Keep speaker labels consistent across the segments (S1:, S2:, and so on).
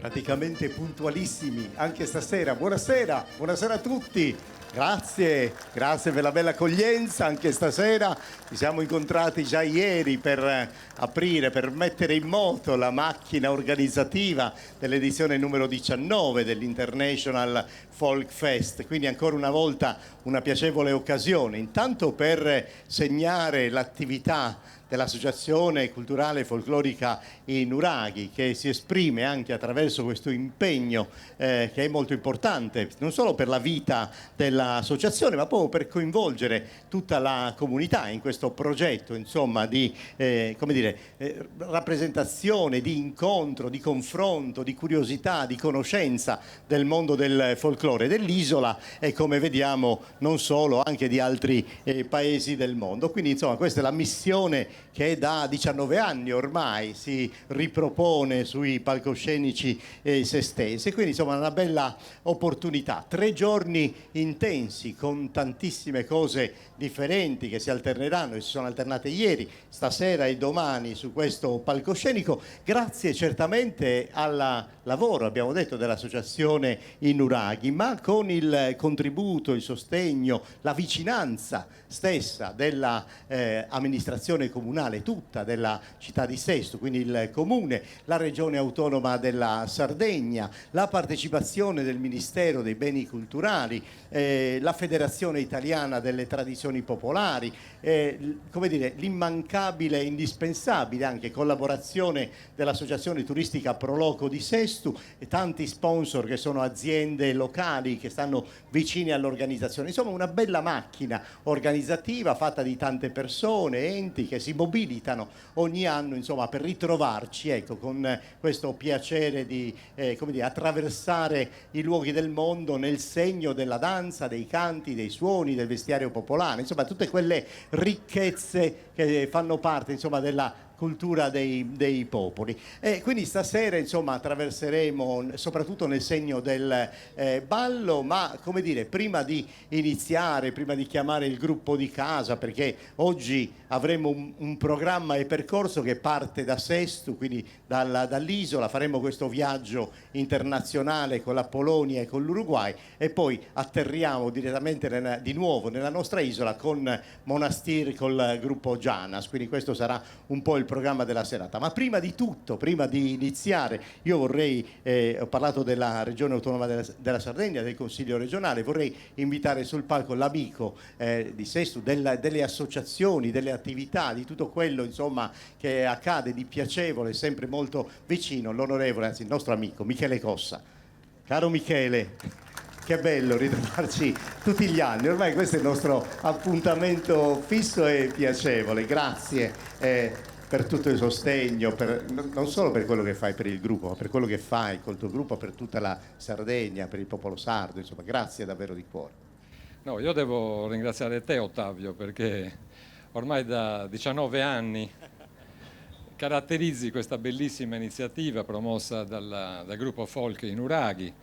S1: praticamente puntualissimi anche stasera. Buonasera, buonasera a tutti. Grazie, grazie per la bella accoglienza anche stasera. Ci siamo incontrati già ieri per aprire, per mettere in moto la macchina organizzativa dell'edizione numero 19 dell'International Folk Fest. Quindi ancora una volta una piacevole occasione, intanto per segnare l'attività dell'Associazione Culturale Folclorica i Nuraghi, che si esprime anche attraverso questo impegno che è molto importante, non solo per la vita dell'associazione, ma proprio per coinvolgere tutta la comunità in questo progetto, insomma, di come dire, rappresentazione, di incontro, di confronto, di curiosità, di conoscenza del mondo del folklore dell'isola e, come vediamo, non solo, anche di altri paesi del mondo. Quindi, insomma, questa è la missione che da 19 anni ormai si ripropone sui palcoscenici sestesi. Quindi, insomma, una bella opportunità. 3 giorni intensi con tantissime cose differenti che si alterneranno e si sono alternate ieri, stasera e domani su questo palcoscenico, grazie certamente al lavoro, abbiamo detto, dell'Associazione i Nuraghi, ma con il contributo, il sostegno, la vicinanza stessa dell'amministrazione comunale tutta della città di Sesto, quindi il comune, la regione autonoma della Sardegna, la partecipazione del Ministero dei Beni Culturali, la Federazione Italiana delle Tradizioni Popolari, come dire, l'immancabile e indispensabile anche collaborazione dell'Associazione Turistica Proloco di Sesto e tanti sponsor che sono aziende locali che stanno vicini all'organizzazione. Insomma, una bella macchina organizzativa fatta di tante persone, enti che si mobilitano ogni anno, insomma, per ritrovarci, ecco, con questo piacere di come dire, attraversare i luoghi del mondo nel segno della danza, dei canti, dei suoni, del vestiario popolare, insomma tutte quelle ricchezze che fanno parte, insomma, della cultura dei popoli. E quindi stasera, insomma, attraverseremo soprattutto nel segno del ballo, ma, come dire, prima di iniziare, prima di chiamare il gruppo di casa, perché oggi avremo un programma e percorso che parte da Sesto, quindi dall'isola, faremo questo viaggio internazionale con la Polonia e con l'Uruguay e poi atterriamo direttamente di nuovo nella nostra isola con Monastir, col gruppo Janas, quindi questo sarà un po' il programma della serata. Ma prima di tutto, prima di iniziare, io vorrei, ho parlato della regione autonoma della Sardegna, del Consiglio regionale, vorrei invitare sul palco l'amico di Sesto, delle associazioni, delle attività, di tutto quello, insomma, che accade di piacevole, sempre molto vicino, l'onorevole, anzi il nostro amico Michele Cossa. Caro Michele, che bello ritrovarci tutti gli anni, ormai questo è il nostro appuntamento fisso e piacevole. Grazie per tutto il sostegno, non solo per quello che fai per il gruppo, ma per quello che fai col tuo gruppo per tutta la Sardegna, per il popolo sardo, insomma, grazie davvero di cuore.
S2: No, io devo ringraziare te, Ottavio, perché ormai da 19 anni caratterizzi questa bellissima iniziativa promossa dal gruppo Folk in Nuraghi,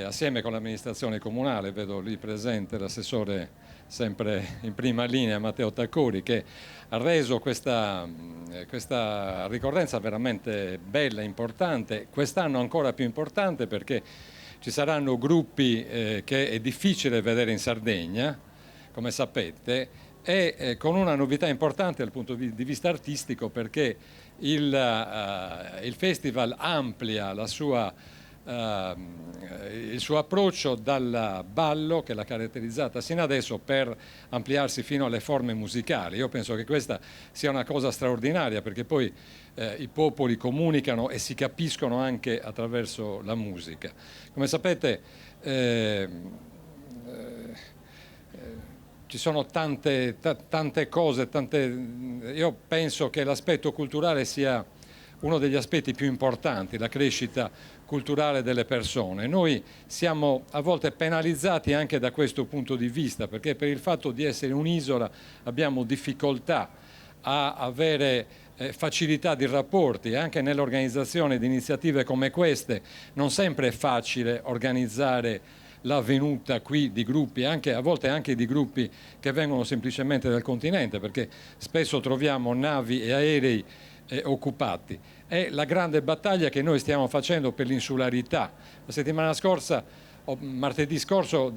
S2: assieme con l'amministrazione comunale. Vedo lì presente l'assessore sempre in prima linea, Matteo Taccuri, che ha reso questa ricorrenza veramente bella, importante, quest'anno ancora più importante perché ci saranno gruppi che è difficile vedere in Sardegna, come sapete, e con una novità importante dal punto di vista artistico, perché il festival amplia il suo approccio dal ballo, che l'ha caratterizzata sino adesso, per ampliarsi fino alle forme musicali. Io penso che questa sia una cosa straordinaria, perché poi i popoli comunicano e si capiscono anche attraverso la musica. Come sapete ci sono tante cose, io penso che l'aspetto culturale sia uno degli aspetti più importanti, la crescita culturale delle persone. Noi siamo a volte penalizzati anche da questo punto di vista, perché per il fatto di essere un'isola abbiamo difficoltà a avere facilità di rapporti, anche nell'organizzazione di iniziative come queste. Non sempre è facile organizzare la venuta qui di gruppi, a volte anche di gruppi che vengono semplicemente dal continente, perché spesso troviamo navi e aerei occupati. È la grande battaglia che noi stiamo facendo per l'insularità. La settimana scorsa, martedì scorso,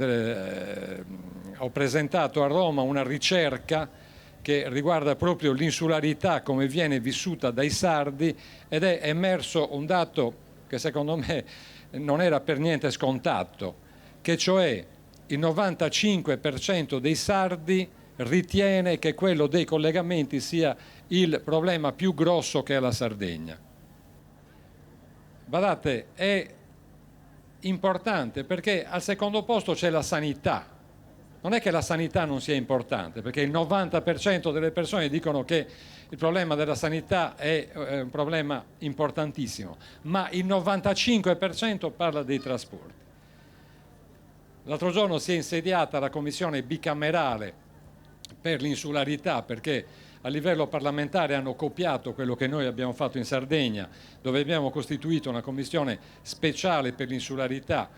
S2: ho presentato a Roma una ricerca che riguarda proprio l'insularità, come viene vissuta dai sardi, ed è emerso un dato che secondo me non era per niente scontato, che cioè il 95% dei sardi ritiene che quello dei collegamenti sia il problema più grosso che ha la Sardegna. Badate, è importante perché al secondo posto c'è la sanità. Non è che la sanità non sia importante, perché il 90% delle persone dicono che il problema della sanità è un problema importantissimo, ma il 95% parla dei trasporti. L'altro giorno si è insediata la commissione bicamerale per l'insularità, perché a livello parlamentare hanno copiato quello che noi abbiamo fatto in Sardegna, dove abbiamo costituito una commissione speciale per l'insularità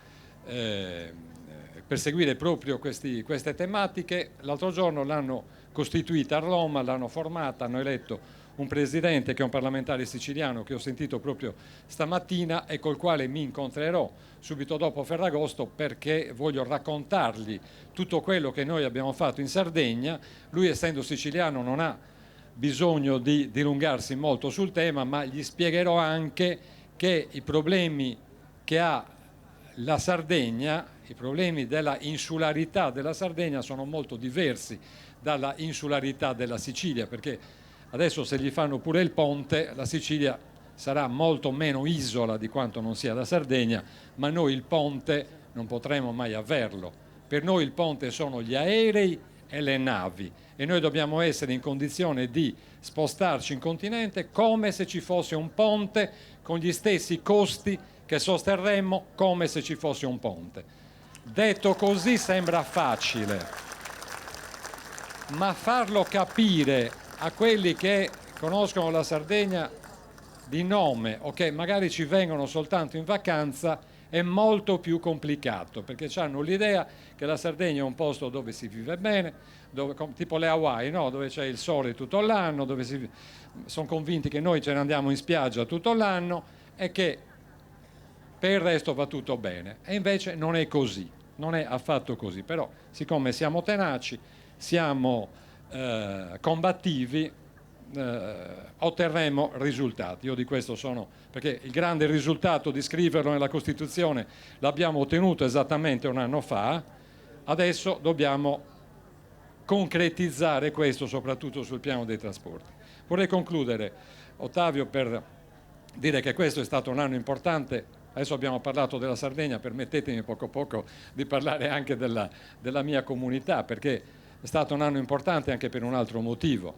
S2: per seguire proprio queste tematiche. L'altro giorno l'hanno costituita a Roma, l'hanno formata, hanno eletto un presidente che è un parlamentare siciliano che ho sentito proprio stamattina e col quale mi incontrerò subito dopo Ferragosto, perché voglio raccontargli tutto quello che noi abbiamo fatto in Sardegna. Lui, essendo siciliano, non ha bisogno di dilungarsi molto sul tema, ma gli spiegherò anche che i problemi che ha la Sardegna, i problemi della insularità della Sardegna sono molto diversi dalla insularità della Sicilia, perché adesso se gli fanno pure il ponte la Sicilia sarà molto meno isola di quanto non sia la Sardegna, ma noi il ponte non potremo mai averlo. Per noi il ponte sono gli aerei e le navi e noi dobbiamo essere in condizione di spostarci in continente come se ci fosse un ponte, con gli stessi costi che sosterremmo come se ci fosse un ponte. Detto così sembra facile, ma farlo capire a quelli che conoscono la Sardegna di nome o che magari ci vengono soltanto in vacanza è molto più complicato, perché hanno l'idea che la Sardegna è un posto dove si vive bene, tipo le Hawaii, no? Dove c'è il sole tutto l'anno, sono convinti che noi ce ne andiamo in spiaggia tutto l'anno e che per il resto va tutto bene. E invece non è così, non è affatto così. Però siccome siamo tenaci, siamo combattivi, otterremo risultati. Io di questo sono, perché il grande risultato di scriverlo nella Costituzione l'abbiamo ottenuto esattamente un anno fa, adesso dobbiamo concretizzare questo soprattutto sul piano dei trasporti. Vorrei concludere, Ottavio, per dire che questo è stato un anno importante. Adesso abbiamo parlato della Sardegna, permettetemi poco poco di parlare anche della mia comunità, perché è stato un anno importante anche per un altro motivo,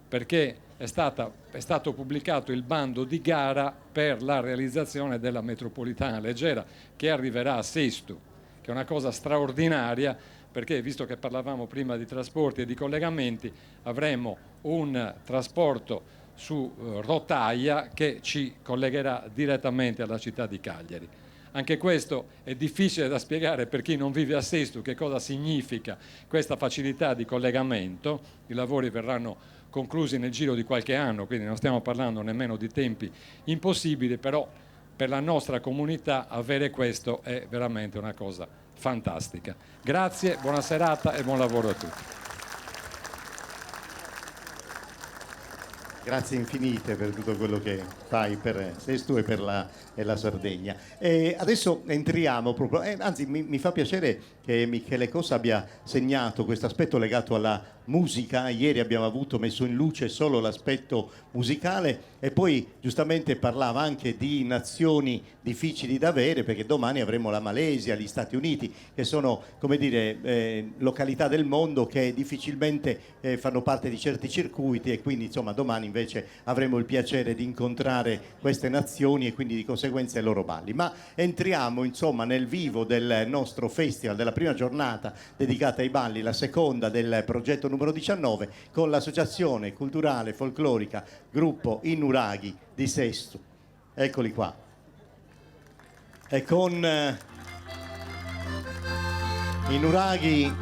S2: perché è stato pubblicato il bando di gara per la realizzazione della metropolitana leggera che arriverà a Sesto, che è una cosa straordinaria, perché visto che parlavamo prima di trasporti e di collegamenti, avremo un trasporto su rotaia che ci collegherà direttamente alla città di Cagliari. Anche questo è difficile da spiegare per chi non vive a Sesto, che cosa significa questa facilità di collegamento. I lavori verranno conclusi nel giro di qualche anno, quindi non stiamo parlando nemmeno di tempi impossibili, però per la nostra comunità avere questo è veramente una cosa fantastica. Grazie, buona serata e buon lavoro a tutti.
S1: Grazie infinite per tutto quello che fai per Sesto e per la Sardegna. E adesso entriamo proprio, anzi mi fa piacere che Michele Cossa abbia segnato questo aspetto legato alla musica. Ieri abbiamo messo in luce solo l'aspetto musicale e poi giustamente parlava anche di nazioni difficili da avere, perché domani avremo la Malesia, gli Stati Uniti, che sono, come dire, località del mondo che difficilmente fanno parte di certi circuiti, e quindi insomma domani invece avremo il piacere di incontrare queste nazioni e quindi di conseguenza i loro balli. Ma entriamo insomma nel vivo del nostro festival, della prima giornata dedicata ai balli, la seconda del progetto numero 19, con l'Associazione Culturale Folclorica Gruppo I Nuraghi di Sesto. Eccoli qua. E con i Nuraghi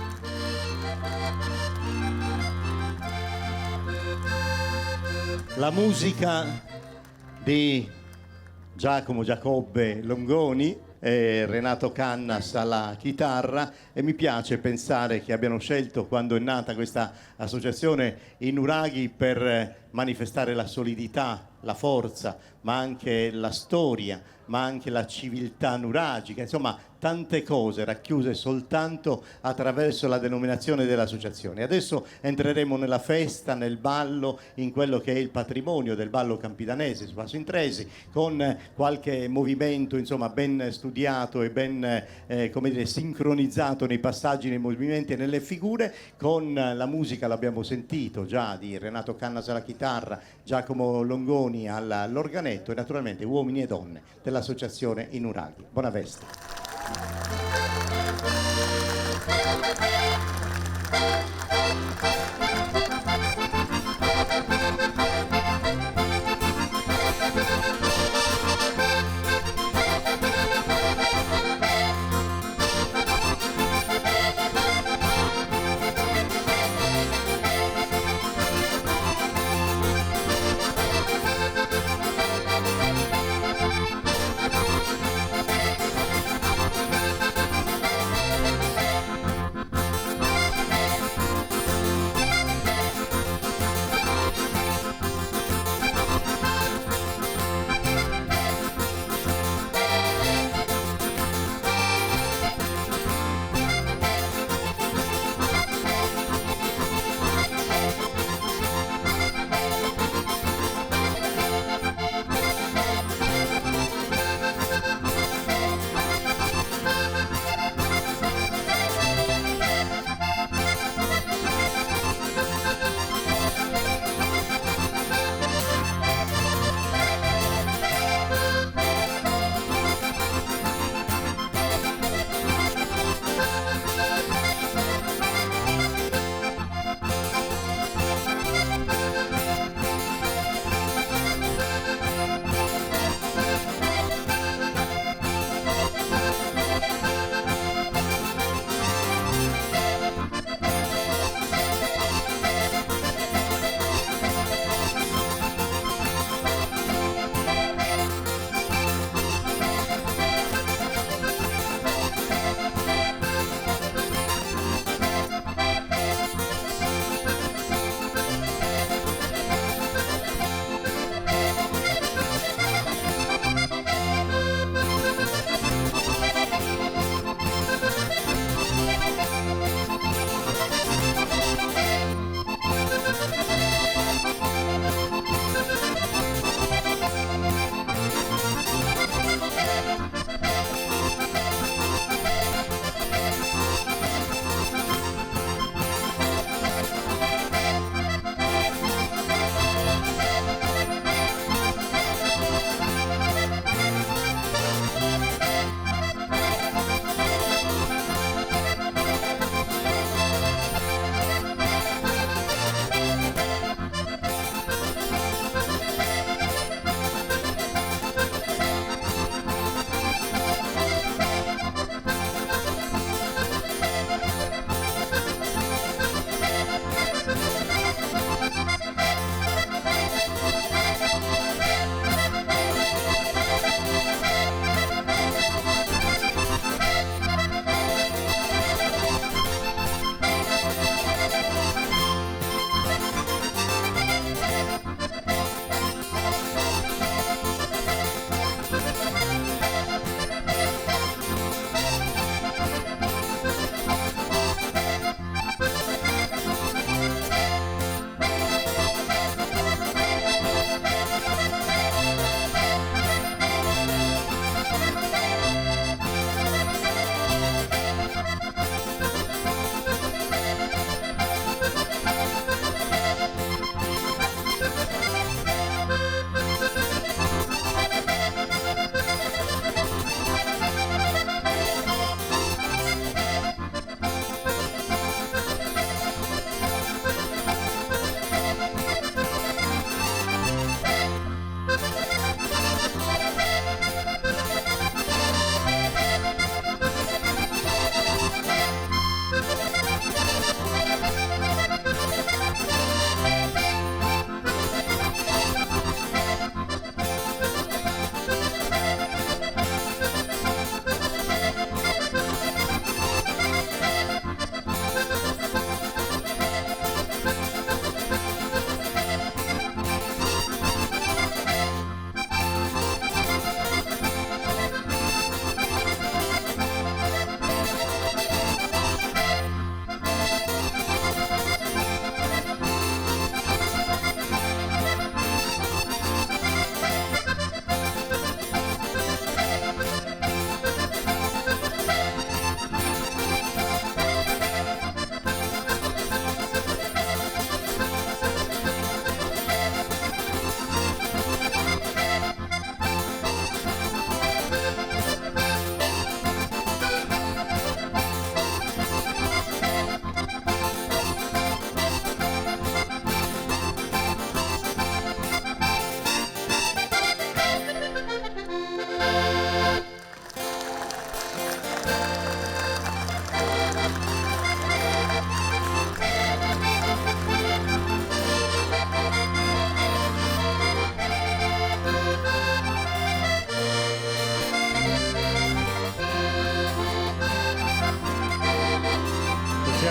S1: la musica di Giacomo Giacobbe Longoni e Renato Cannas alla chitarra, e mi piace pensare che abbiano scelto, quando è nata questa associazione, i nuraghi per manifestare la solidità, la forza, ma anche la storia, ma anche la civiltà nuragica, insomma tante cose racchiuse soltanto attraverso la denominazione dell'associazione. Adesso entreremo nella festa, nel ballo, in quello che è il patrimonio del ballo campidanese su Passo Intresi, con qualche movimento insomma ben studiato e ben come dire, sincronizzato nei passaggi, nei movimenti e nelle figure, con la musica, l'abbiamo sentito già, di Renato Cannas alla chitarra, Giacomo Longoni all'organetto, e naturalmente uomini e donne dell'associazione I Nuraghi. Buona festa.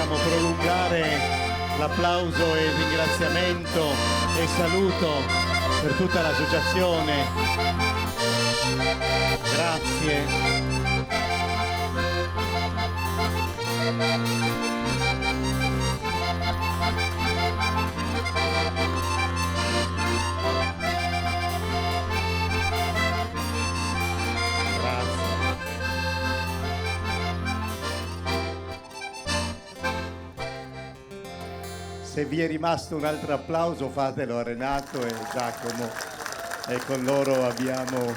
S1: vogliamo prolungare l'applauso e il ringraziamento e saluto per tutta l'associazione. Grazie. Se vi è rimasto un altro applauso fatelo a Renato e Giacomo, e con loro abbiamo,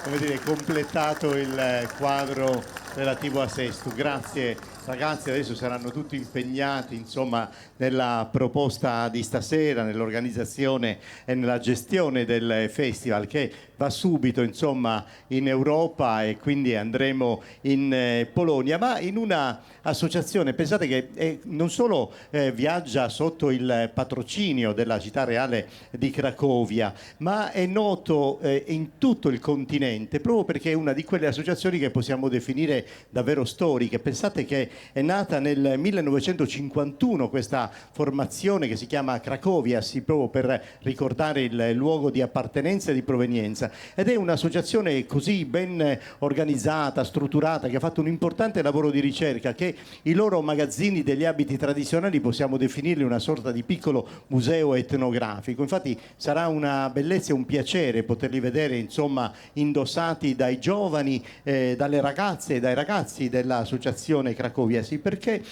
S1: come dire, completato il quadro relativo a Sestu. Grazie ragazzi, adesso saranno tutti impegnati insomma nella proposta di stasera, nell'organizzazione e nella gestione del festival, che va subito insomma in Europa e quindi andremo in Polonia, ma in una associazione, pensate che non solo viaggia sotto il patrocinio della città reale di Cracovia, ma è noto in tutto il continente proprio perché è una di quelle associazioni che possiamo definire davvero storiche. Pensate che è nata nel 1951 questa formazione che si chiama Cracovia, proprio per ricordare il luogo di appartenenza e di provenienza, ed è un'associazione così ben organizzata, strutturata, che ha fatto un importante lavoro di ricerca, che i loro magazzini degli abiti tradizionali possiamo definirli una sorta di piccolo museo etnografico. Infatti sarà una bellezza e un piacere poterli vedere insomma indossati dai giovani, dalle ragazze e dai ragazzi dell'associazione Cracovia, sì, perché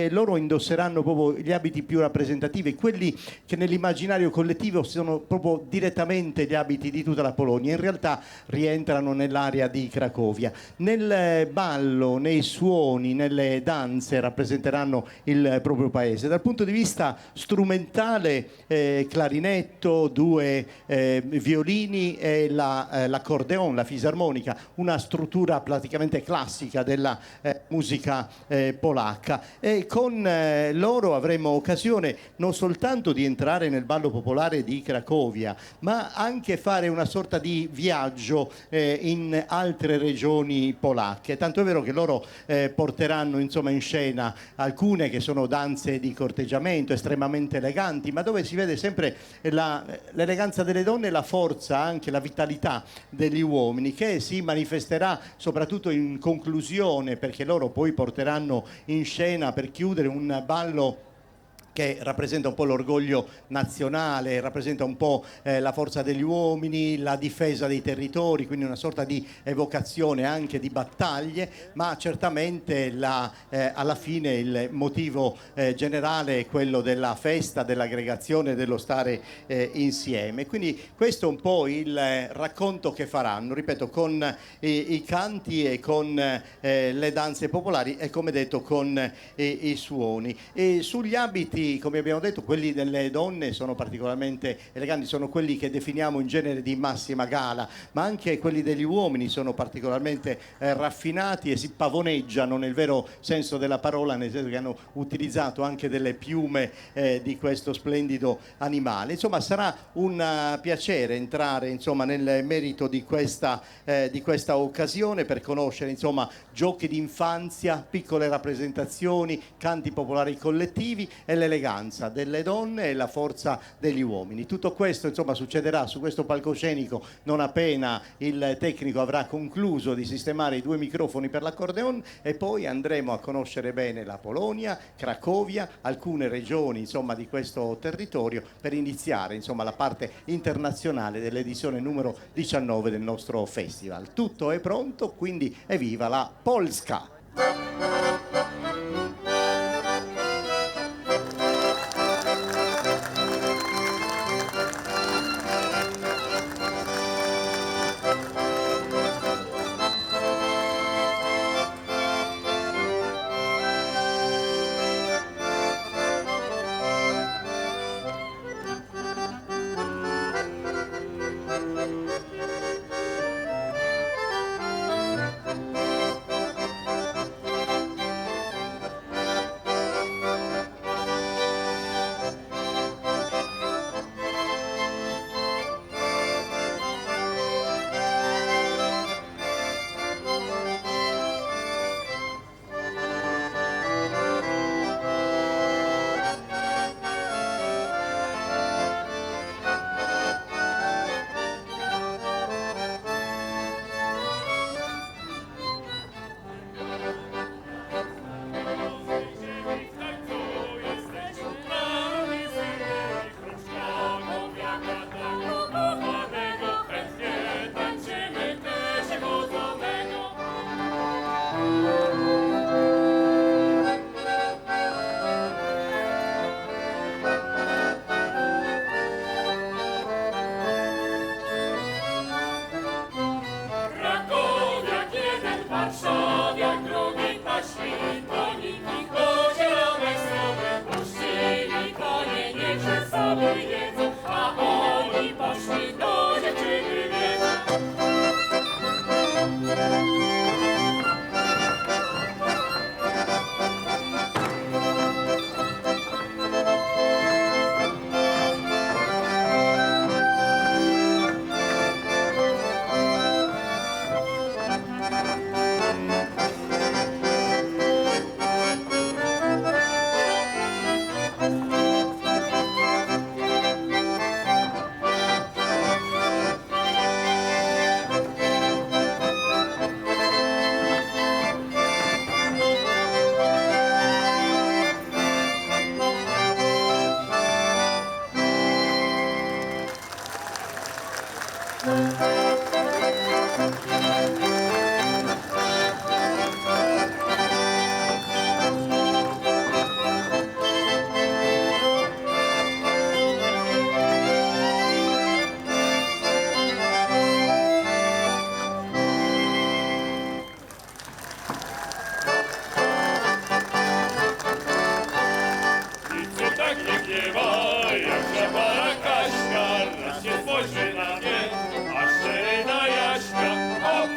S1: loro indosseranno proprio gli abiti più rappresentativi, quelli che nell'immaginario collettivo sono proprio direttamente gli abiti di tutta la Polonia, in realtà rientrano nell'area di Cracovia. Nel ballo, nei suoni, nelle danze rappresenteranno il proprio paese. Dal punto di vista strumentale, clarinetto, due violini e l'accordeon, la fisarmonica, una struttura praticamente classica della musica polacca, e con loro avremo occasione non soltanto di entrare nel ballo popolare di Cracovia, ma anche fare una sorta di viaggio in altre regioni polacche, tanto è vero che loro porteranno insomma in scena alcune che sono danze di corteggiamento estremamente eleganti, ma dove si vede sempre l'eleganza delle donne e la forza, anche la vitalità degli uomini, che si manifesterà soprattutto in conclusione, perché loro poi porteranno in scena per chiudere un ballo che rappresenta un po' l'orgoglio nazionale, rappresenta un po' la forza degli uomini, la difesa dei territori, quindi una sorta di evocazione anche di battaglie, ma certamente alla fine il motivo generale è quello della festa, dell'aggregazione, dello stare insieme. Quindi questo è un po' il racconto che faranno, ripeto, con i canti e con le danze popolari e, come detto, con i suoni. E sugli abiti, come abbiamo detto, quelli delle donne sono particolarmente eleganti, sono quelli che definiamo in genere di massima gala, ma anche quelli degli uomini sono particolarmente raffinati e si pavoneggiano nel vero senso della parola, nel senso che hanno utilizzato anche delle piume di questo splendido animale. Insomma, sarà un piacere entrare insomma nel merito di questa occasione per conoscere insomma giochi di infanzia, piccole rappresentazioni, canti popolari collettivi e l'eleganza delle donne e la forza degli uomini. Tutto questo insomma succederà su questo palcoscenico non appena il tecnico avrà concluso di sistemare i due microfoni per l'accordeon, e poi andremo a conoscere bene la Polonia, Cracovia, alcune regioni insomma di questo territorio, per iniziare insomma la parte internazionale dell'edizione numero 19 del nostro festival. Tutto è pronto, quindi evviva la Polska!
S3: Spojrzy na mnie, a szczerej na Jaśka, hop,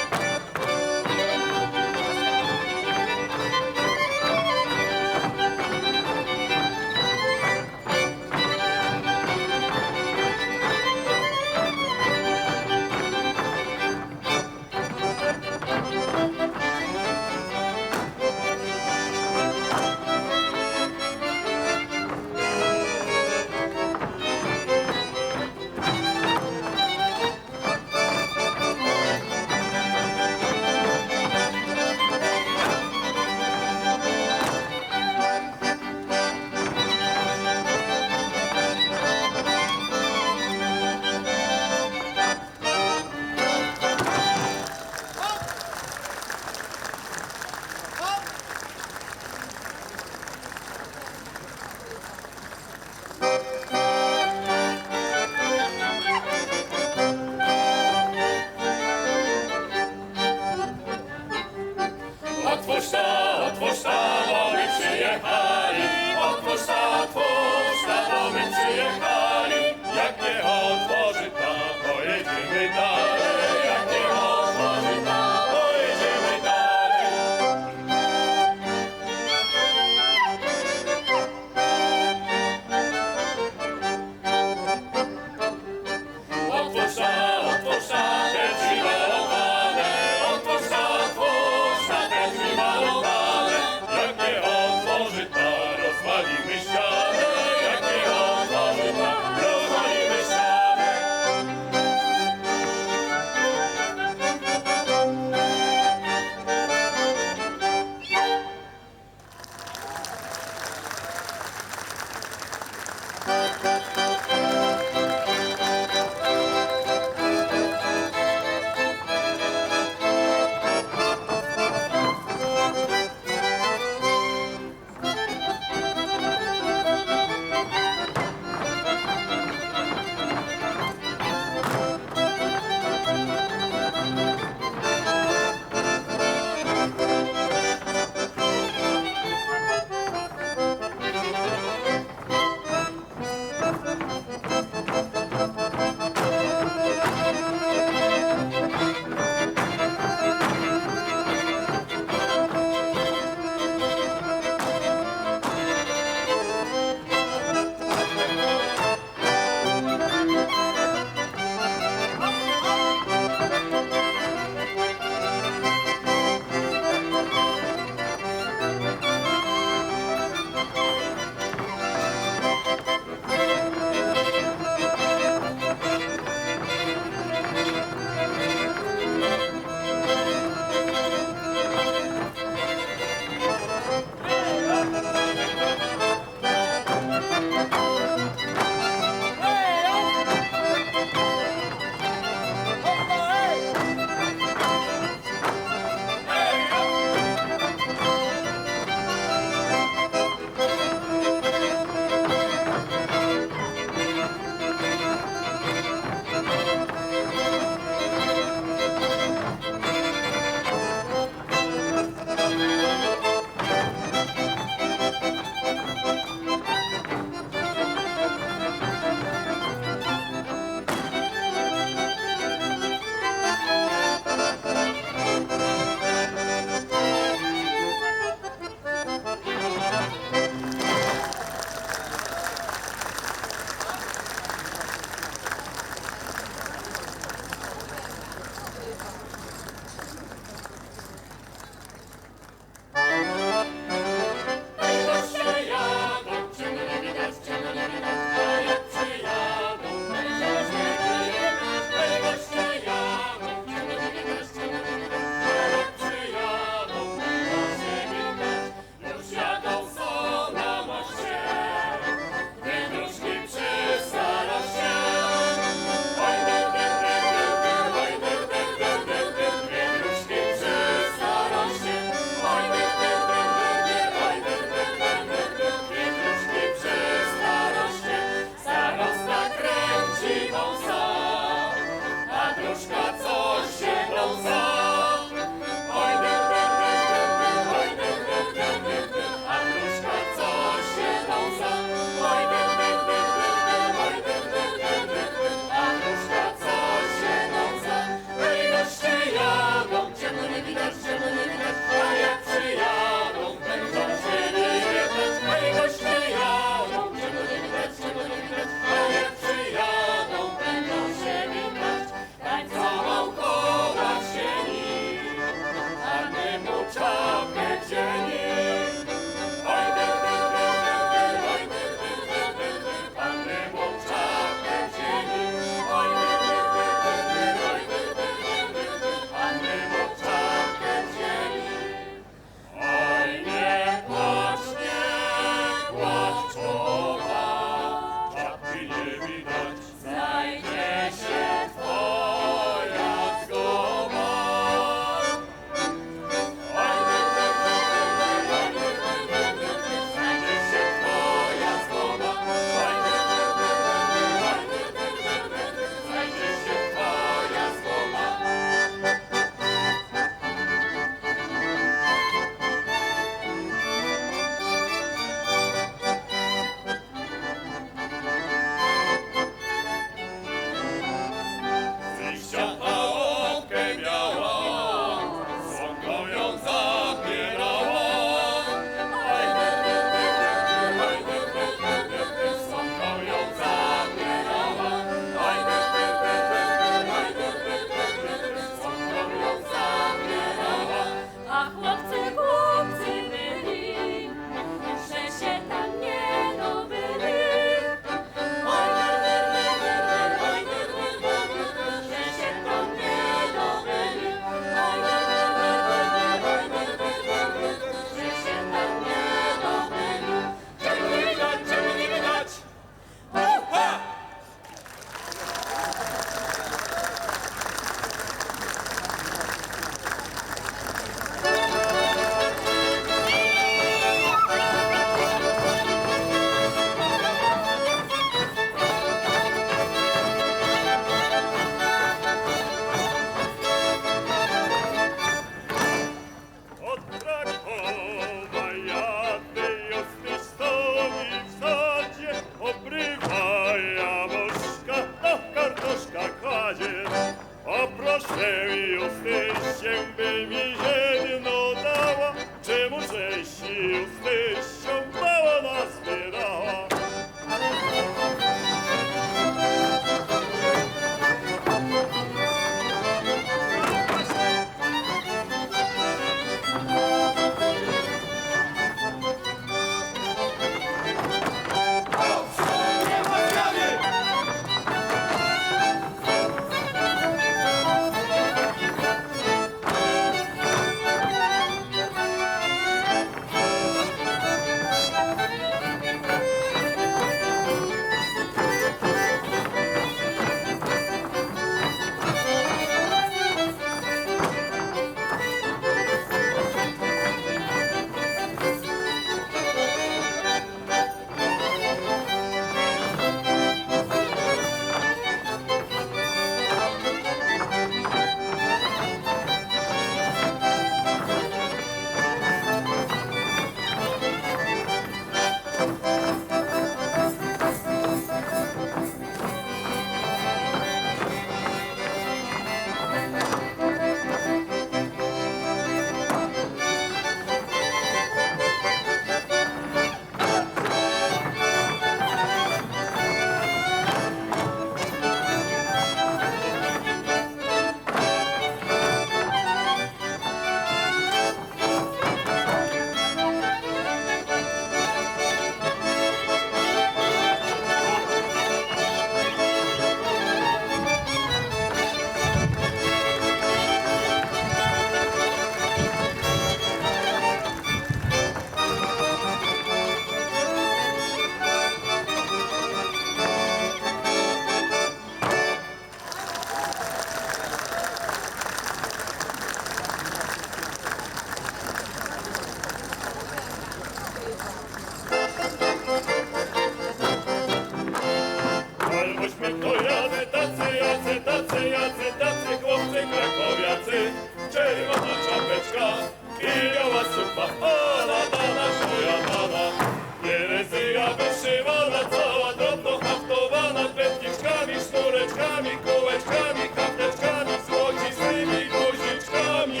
S3: poezja wyszywana, cała drobno haftowana, drewniczkami, sznureczkami, kółeczkami, karteczkami, złocistymi guziczkami.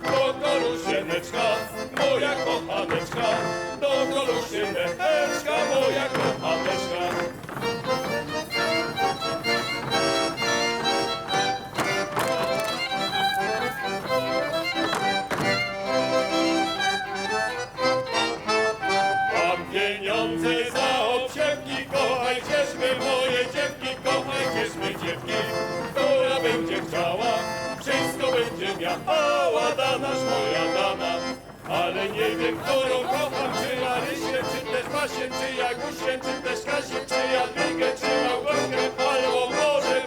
S3: Do kolusieneczka, moja kochaneczka, do kolusieneczka, moja kochaneczka. Pieniądze za obsiewki, kochajcieśmy moje dziewki, kochajcieśmy dziewki, która będzie chciała, wszystko będzie miała, danaż moja dana. Ale nie wiem, którą kocham, czy Marysię, czy też Basię, czy Jagusię, czy też Kasię, czy Jadwigę, czy Małgośkę, albo może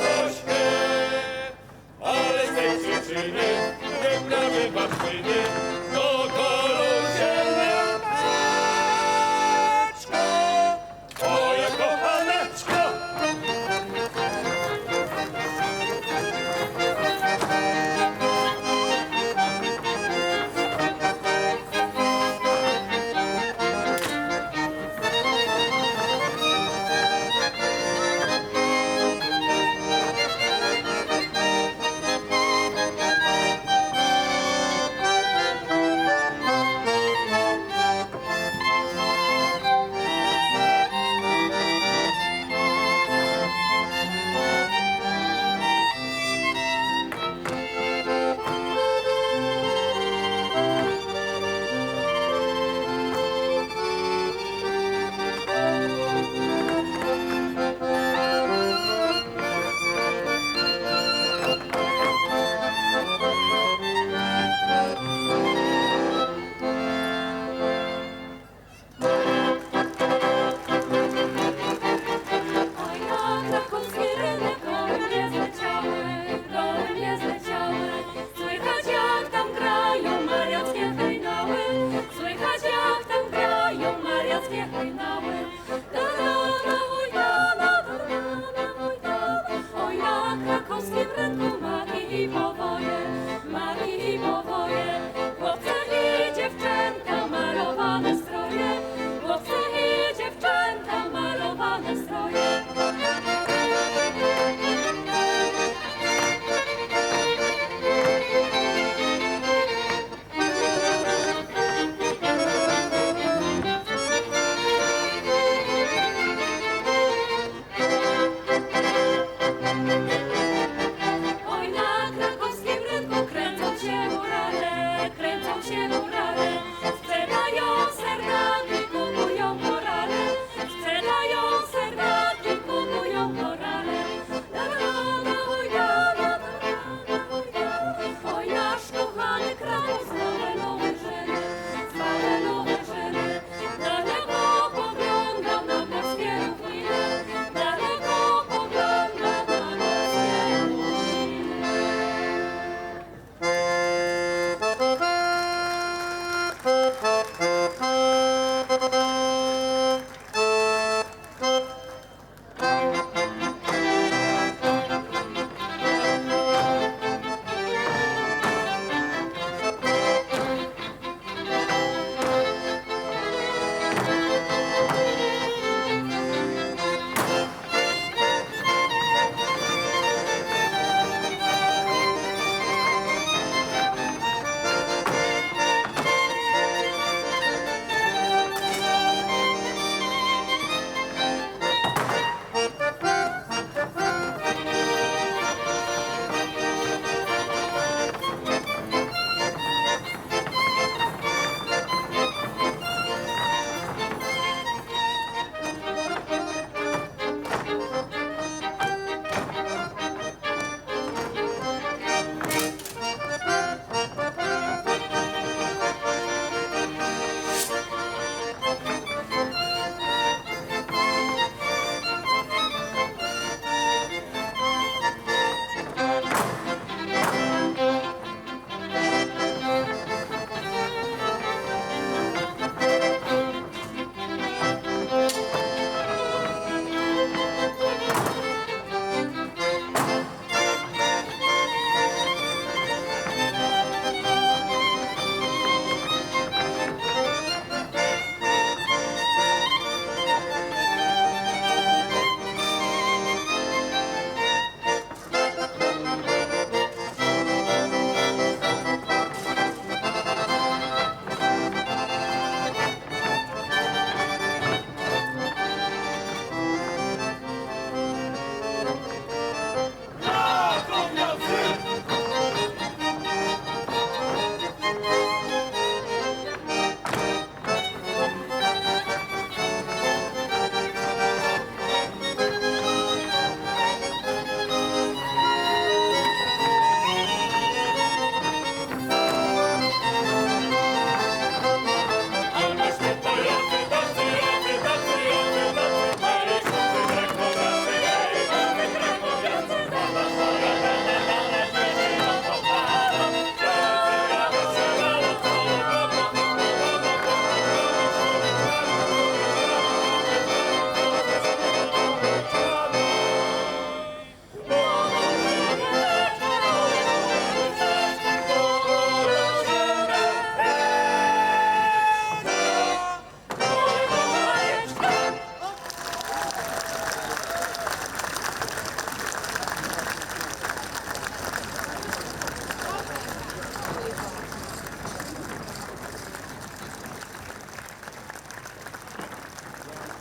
S3: Zośkę. Ale z tej przyczyny wyprawię babczynie do Kolusieneczka. Moja kochaneczka!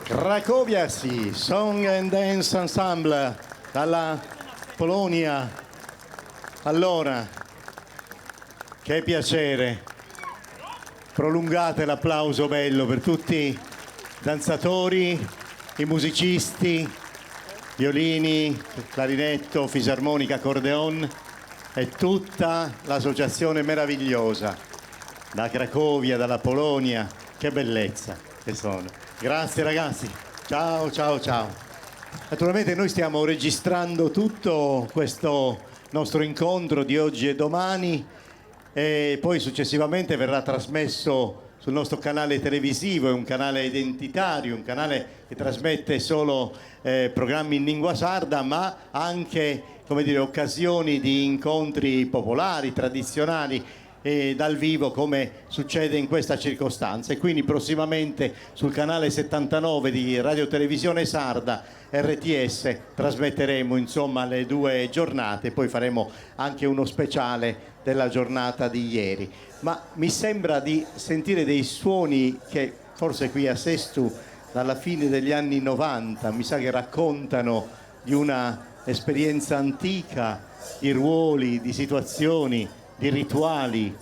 S1: Cracovia, sì, Song and Dance Ensemble dalla Polonia. Allora, che piacere. Prolungate l'applauso bello per tutti i danzatori, i musicisti, violini, clarinetto, fisarmonica, accordeon e tutta l'associazione meravigliosa da Cracovia, dalla Polonia. Che bellezza che sono. Grazie ragazzi, ciao ciao ciao. Naturalmente noi stiamo registrando tutto questo nostro incontro di oggi e domani e poi successivamente verrà trasmesso sul nostro canale televisivo, è un canale identitario, un canale che trasmette solo programmi in lingua sarda, ma anche, come dire, occasioni di incontri popolari, tradizionali e dal vivo, come succede in questa circostanza. E quindi prossimamente sul canale 79 di Radio Televisione Sarda RTS trasmetteremo insomma le 2 giornate, poi faremo anche uno speciale della giornata di ieri. Ma mi sembra di sentire dei suoni che forse qui a Sestu dalla fine degli anni 90 mi sa che raccontano di una esperienza antica, di ruoli, di situazioni, di rituali,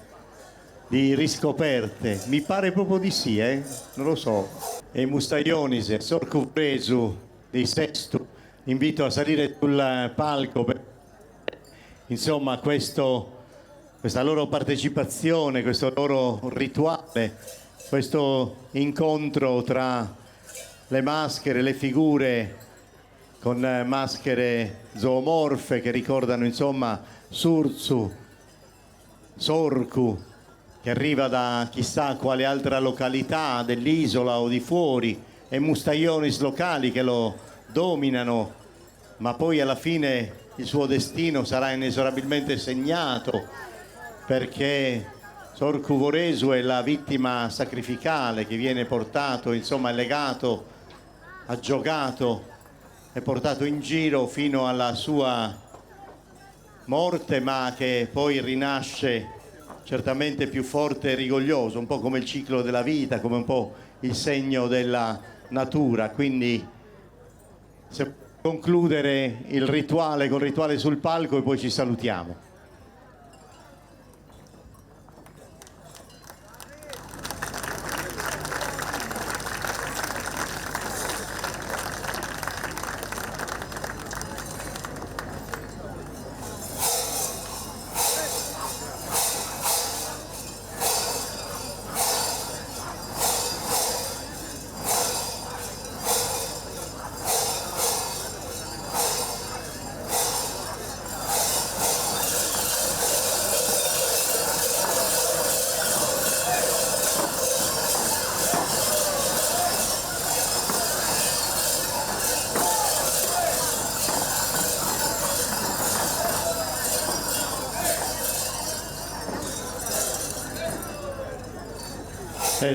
S1: di riscoperte. Mi pare proprio di sì, non lo so. E Mustaionis, Sorcu Presu di Sestu, invito a salire sul palco per insomma questa loro partecipazione, questo loro rituale, questo incontro tra le maschere, le figure con maschere zoomorfe che ricordano insomma Surzu, Sorcu, che arriva da chissà quale altra località dell'isola o di fuori, e Mustaionis locali che lo dominano, ma poi alla fine il suo destino sarà inesorabilmente segnato, perché Sorcu Voresu è la vittima sacrificale che viene portato, insomma è legato, aggiogato e portato in giro fino alla sua morte, ma che poi rinasce certamente più forte e rigoglioso, un po' come il ciclo della vita, come un po' il segno della natura. Quindi se concludere il rituale col rituale sul palco e poi ci salutiamo.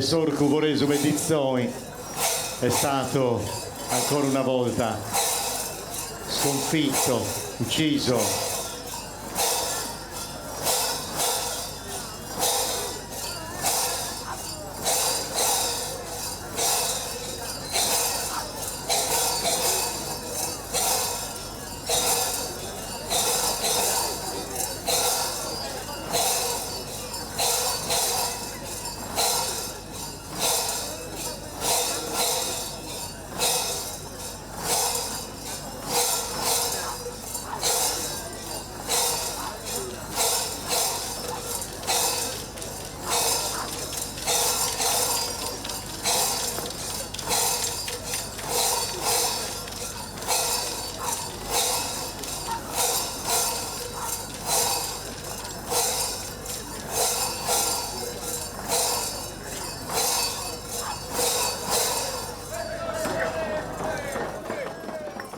S1: Sorcu Voresu Bedizzoi è stato ancora una volta sconfitto, ucciso.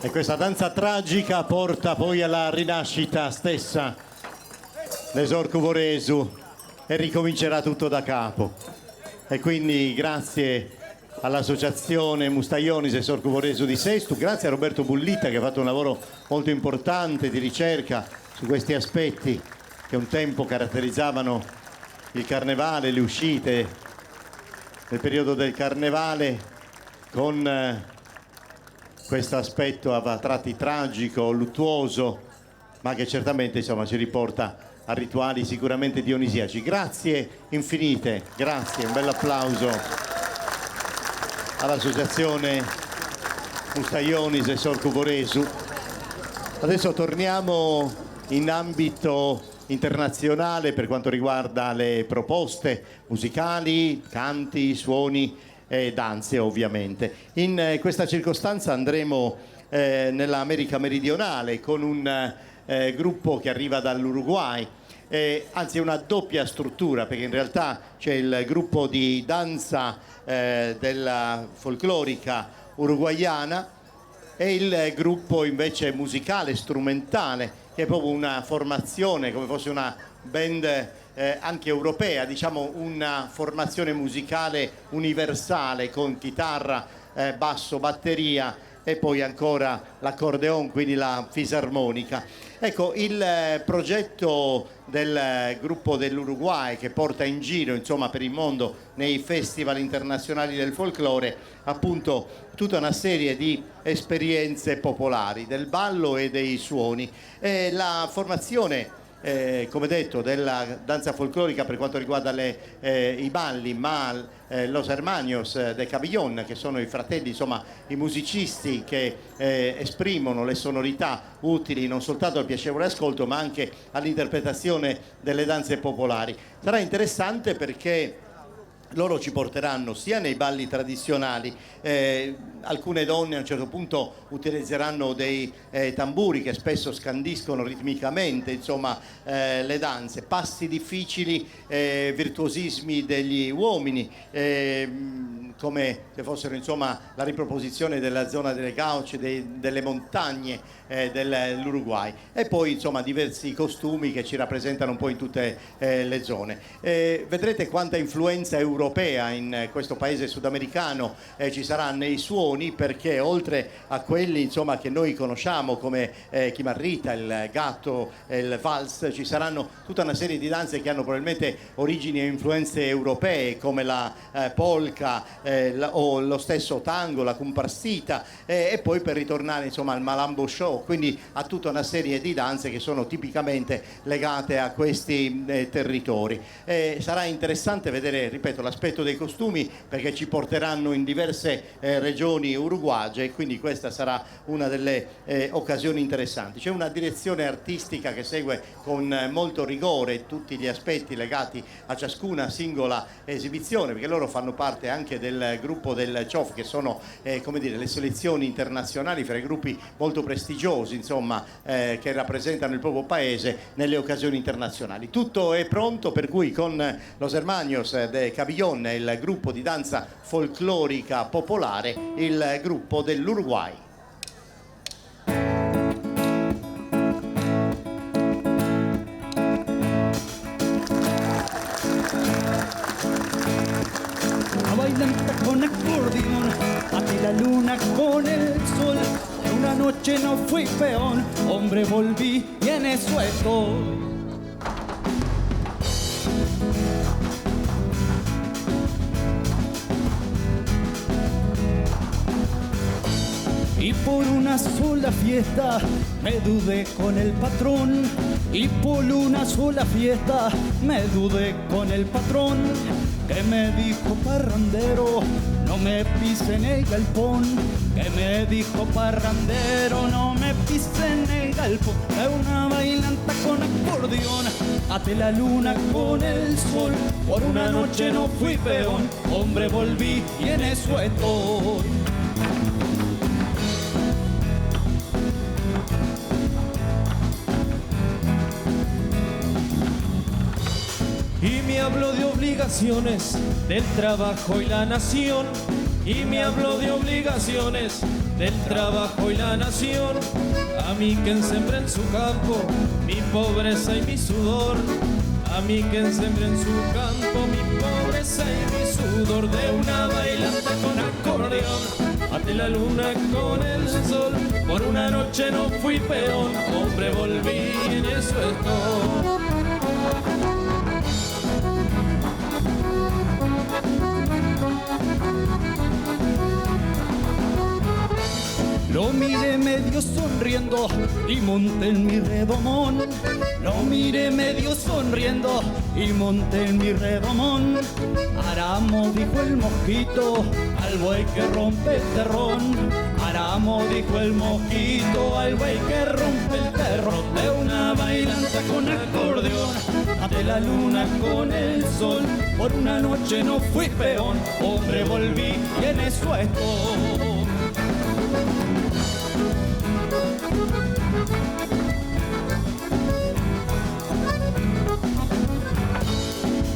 S1: E questa danza tragica porta poi alla rinascita stessa di Sorcu Voresu e ricomincerà tutto da capo. E quindi grazie all'associazione Mustaionis e Sorcu Voresu di Sestu, grazie a Roberto Bullita che ha fatto un lavoro molto importante di ricerca su questi aspetti che un tempo caratterizzavano il carnevale, le uscite nel periodo del carnevale, con questo aspetto a tratti tragico, luttuoso, ma che certamente insomma ci riporta a rituali sicuramente dionisiaci. Grazie infinite, grazie, un bel applauso all'associazione Mustaionis e Sorcu Voresu. Adesso torniamo in ambito internazionale per quanto riguarda le proposte musicali, canti, suoni e danze ovviamente. In questa circostanza andremo nell'America meridionale con un gruppo che arriva dall'Uruguay, anzi è una doppia struttura, perché in realtà c'è il gruppo di danza della folclorica uruguayana e il gruppo invece musicale, strumentale, che è proprio una formazione come fosse una band anche europea, diciamo una formazione musicale universale con chitarra, basso, batteria e poi ancora l'accordeon, quindi la fisarmonica. Ecco, il progetto del gruppo dell'Uruguay, che porta in giro insomma per il mondo nei festival internazionali del folklore appunto tutta una serie di esperienze popolari del ballo e dei suoni. La formazione come detto della danza folclorica per quanto riguarda i balli, ma Los Hermanos de Cabillon, che sono i fratelli, insomma i musicisti che esprimono le sonorità utili non soltanto al piacevole ascolto ma anche all'interpretazione delle danze popolari. Sarà interessante perché loro ci porteranno sia nei balli tradizionali, alcune donne a un certo punto utilizzeranno dei tamburi che spesso scandiscono ritmicamente insomma le danze, passi difficili, virtuosismi degli uomini, come se fossero insomma la riproposizione della zona delle gauche, delle montagne dell'Uruguay, e poi insomma diversi costumi che ci rappresentano un po' in tutte le zone. Vedrete quanta influenza europea in questo paese sudamericano ci sarà nei suoni, perché oltre a quelli insomma che noi conosciamo come chimarrita, il gatto, il vals, ci saranno tutta una serie di danze che hanno probabilmente origini e influenze europee, come la polka o lo stesso tango, la comparsita, e poi per ritornare insomma al malambo show, quindi a tutta una serie di danze che sono tipicamente legate a questi territori. Sarà interessante vedere, ripeto, l'aspetto dei costumi, perché ci porteranno in diverse regioni uruguagie, e quindi questa sarà una delle occasioni interessanti. C'è una direzione artistica che segue con molto rigore tutti gli aspetti legati a ciascuna singola esibizione, perché loro fanno parte anche del gruppo del CIOF, che sono come dire, le selezioni internazionali fra i gruppi molto prestigiosi insomma che rappresentano il proprio paese nelle occasioni internazionali. Tutto è pronto, per cui con Los Hermanos de Cabillon, il gruppo di danza folclorica popolare, il gruppo dell'Uruguay.
S4: Bailanta con acordeón, ante la luna con el sol. Una noche no fui peón, hombre volví y en eso estoy. Y por una sola fiesta me dudé con el patrón. Y por una sola fiesta me dudé con el patrón, que me dijo parrandero, no me pise en el galpón. Que me dijo parrandero, no me pise en el galpón. De una bailanta con acordeón, ate la luna con el sol. Por una noche no fui peón, hombre volví y en eso estoy.
S5: Y me habló de obligaciones del trabajo y la nación. Y me habló de obligaciones del trabajo y la nación. A mí que sembré en su campo mi pobreza y mi sudor. A mí que sembré en su campo mi pobreza y mi sudor. De una bailanta con acordeón, ante la luna con el sol. Por una noche no fui peón, hombre volví y en eso estoy.
S4: Lo miré medio sonriendo y monté en mi redomón. Lo miré medio sonriendo y monté en mi redomón. Aramo, dijo el mosquito, al buey que rompe el terrón. Aramo, dijo el mosquito, al buey que rompe el terrón. De una bailanta con acordeón, ante la luna con el sol. Por una noche no fui peón, hombre volví y en eso estoy.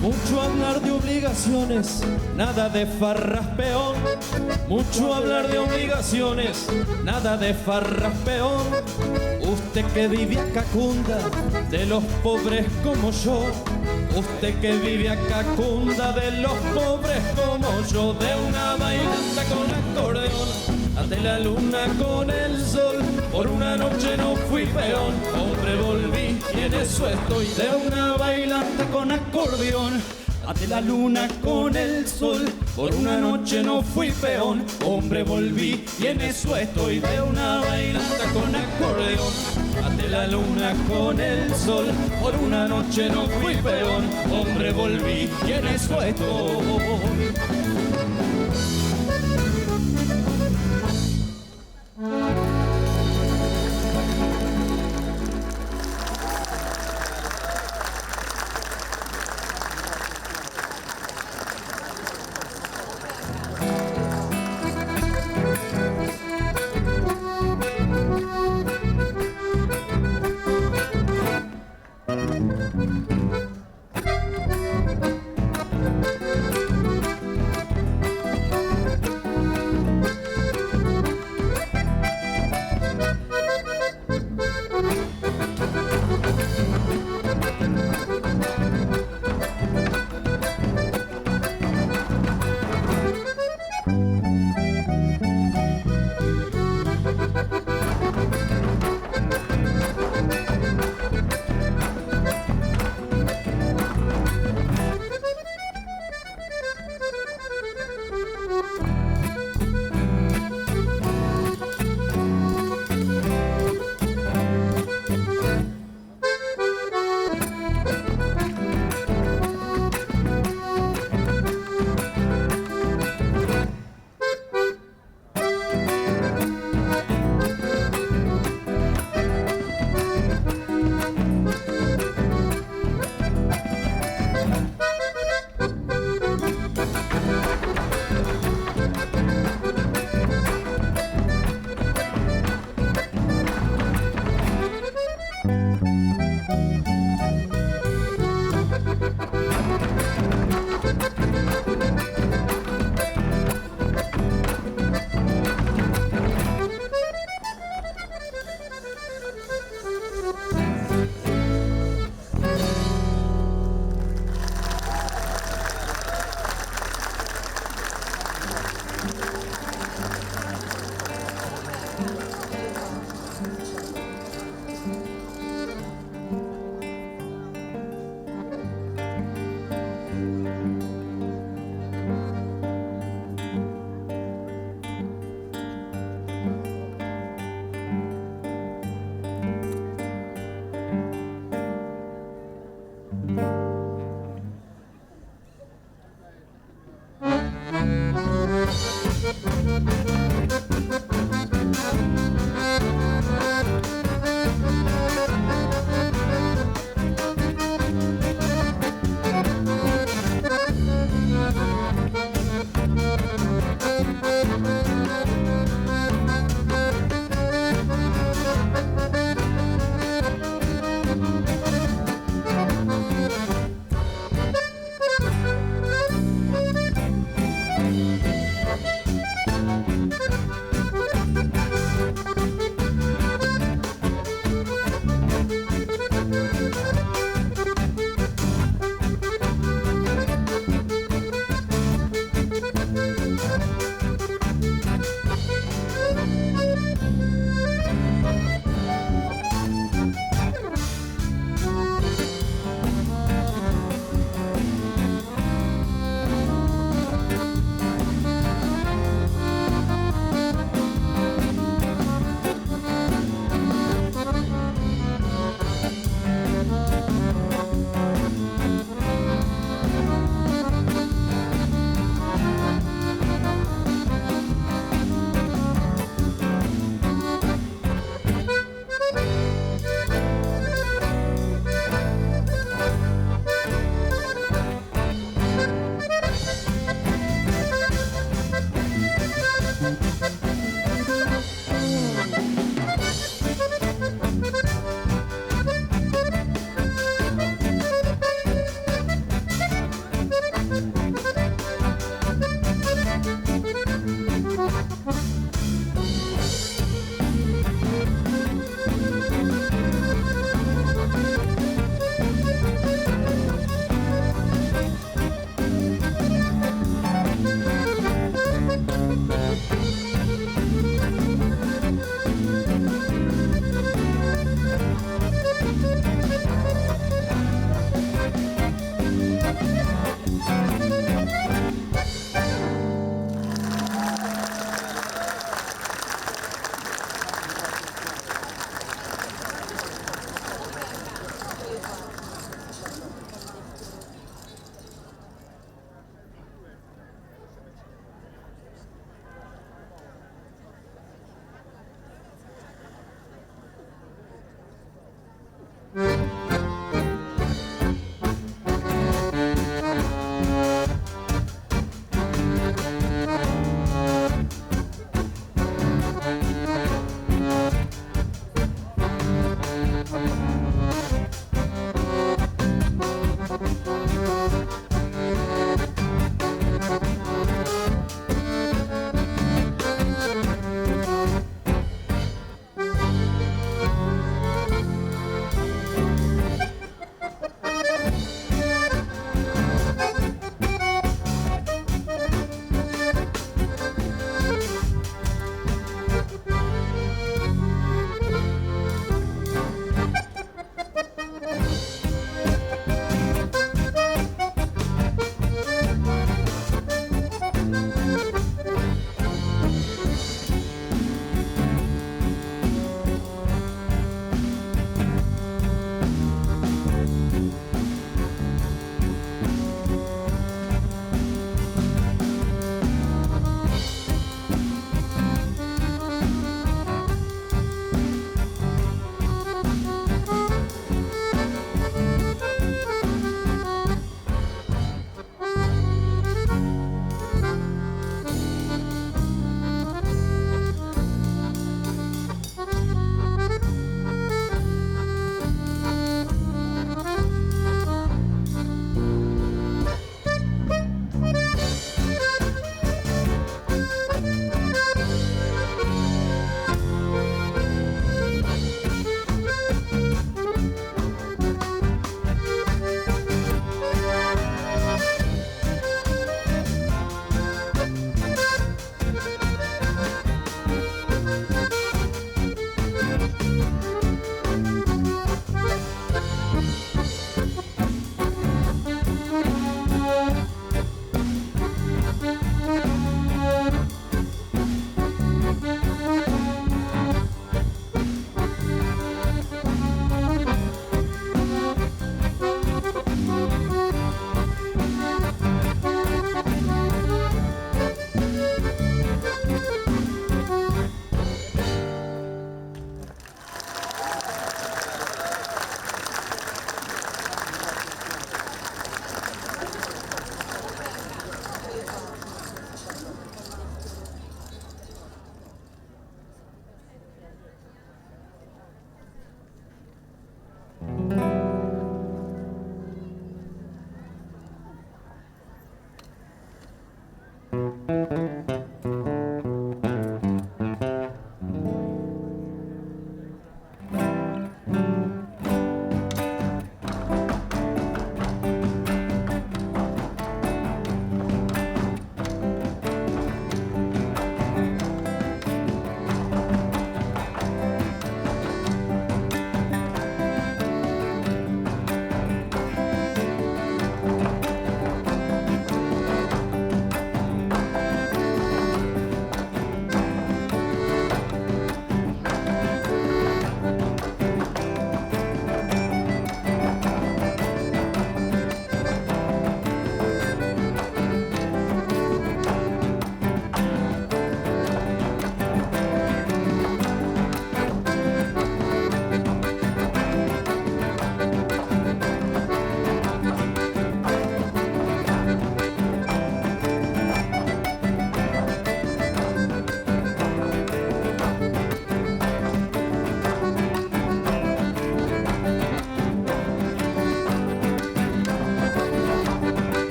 S5: Mucho hablar de obligaciones, nada de farras peón. Mucho hablar de obligaciones, nada de farras peón. Usted que vive a Cacunda, de los pobres como yo. Usted que vive a Cacunda, de los pobres como yo. De una bailanta con acordeón, ante la luna con el sol. Por una noche no fui peón, hombre volví y en eso estoy. De una bailanta con acordeón, ante la luna con el sol. Por una noche no fui peón, hombre volví y en eso estoy. De una bailanta con acordeón, ante la luna con el sol. Por una noche no fui peón, hombre volví y en eso estoy.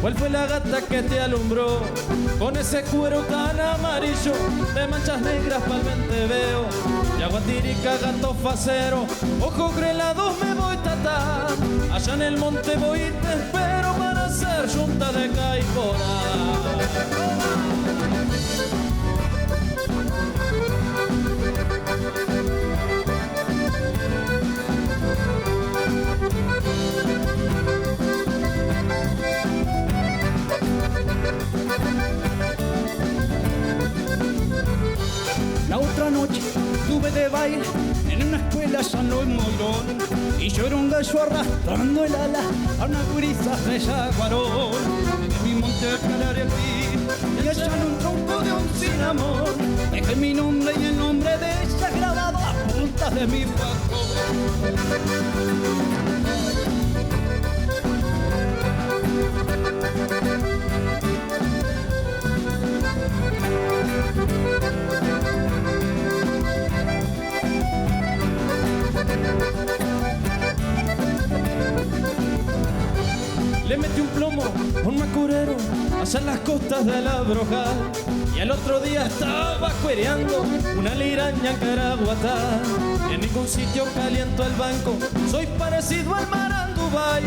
S5: ¿Cuál fue la gata que te alumbró con ese cuero tan amarillo de manchas negras palmente veo? Yaguatirica, gato facero, ojos grelados me voy tatá. Allá en el monte voy y te espero para hacer yunta de caipora.
S4: La otra noche tuve de baile en una escuela allá en Los Moirón, y yo era un gallo arrastrando el ala a una gurisa de yaguarón. En mi monte calaré el fin y allá en un tronco de un cinnamón dejé mi nombre y el nombre de ella grabado a puntas de mi facón.
S5: Le metí un plomo a un macurero allá en las costas de la Brojal, y al otro día estaba cuereando una liraña en Caraguatá. Y en ningún sitio caliento el banco, soy parecido al Marandubay,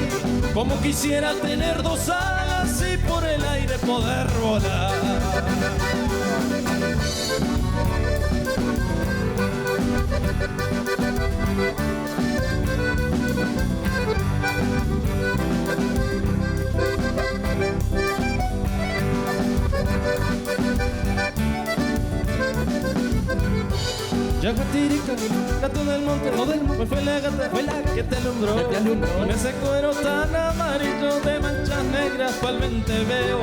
S5: como quisiera tener dos alas y por el aire poder volar. Yaguatirica, gato del monte, ¿cuál fue la gata que te alumbró? Con ese cuero tan amarillo de manchas negras palmente veo.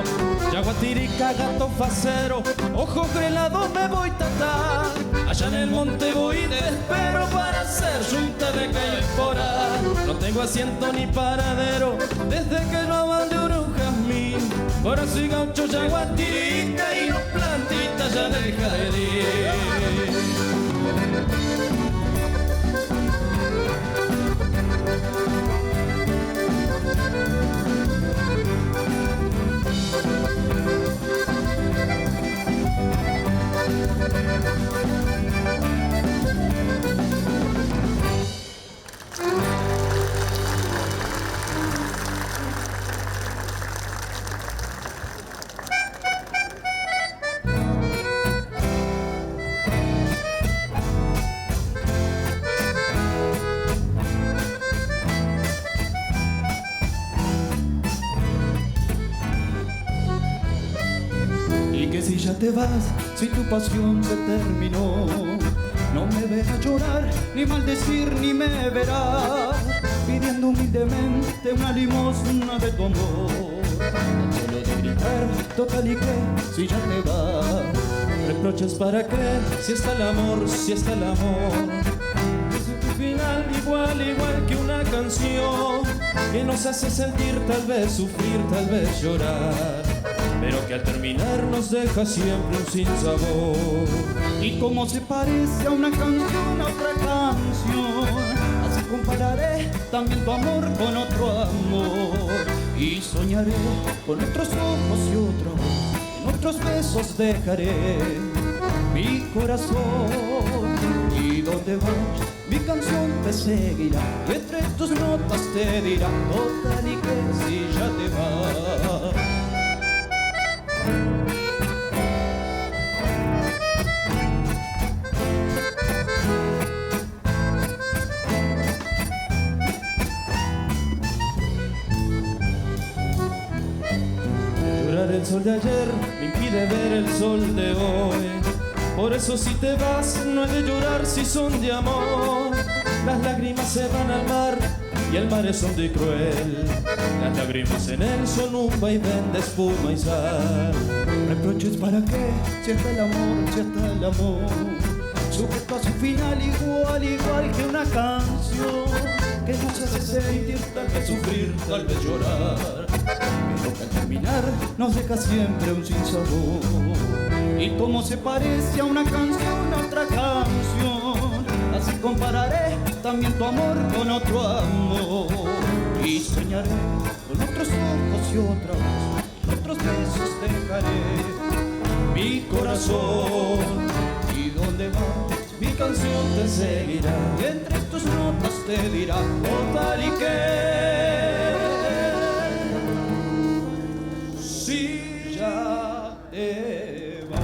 S5: Yaguatirica, gato facero, ojos grelados me voy tatá. Allá en el monte voy y te espero para hacer yunta de caipora. No tengo asiento ni paradero desde que no abandonó un jazmín. Ahora soy gaucho yaguatirica y no plantita ya del jardín.
S4: Si ya te vas, si tu pasión se terminó, no me verás llorar, ni maldecir, ni me verás pidiendo humildemente una limosna de tu amor. Solo de gritar, total y que, si ya te vas,
S5: reproches para qué, si está el amor, si está el amor. Es un final igual que una canción que nos hace sentir, tal vez sufrir, tal vez llorar, pero que al terminar nos deja siempre un sinsabor.
S4: Y como se parece a una canción a otra canción, así compararé también tu amor con otro amor. Y soñaré con otros ojos y otra voz, en otros besos dejaré mi corazón. Y donde vas, mi canción te seguirá, y entre tus notas te dirá total y que si ya te vas.
S5: El sol de ayer me impide ver el sol de hoy. Por eso si te vas no he de llorar si son de amor. Las lágrimas se van al mar y el mar es hondo y cruel. Las lágrimas en él son un vaivén de espuma y sal.
S4: Reproches para qué, si está el amor, si está el amor, sujeto a su final igual que una canción que nos hace sentir, tal vez sufrir, tal vez llorar, pero que al terminar nos deja siempre un sinsabor. Y como se parece a una canción a otra canción, así compararé también tu amor con otro amor. Y soñaré con otros ojos y otra voz,
S5: corazón. Y donde vas, mi canción te seguirá, y entre tus notas te dirá oh tal y que si ya te vas.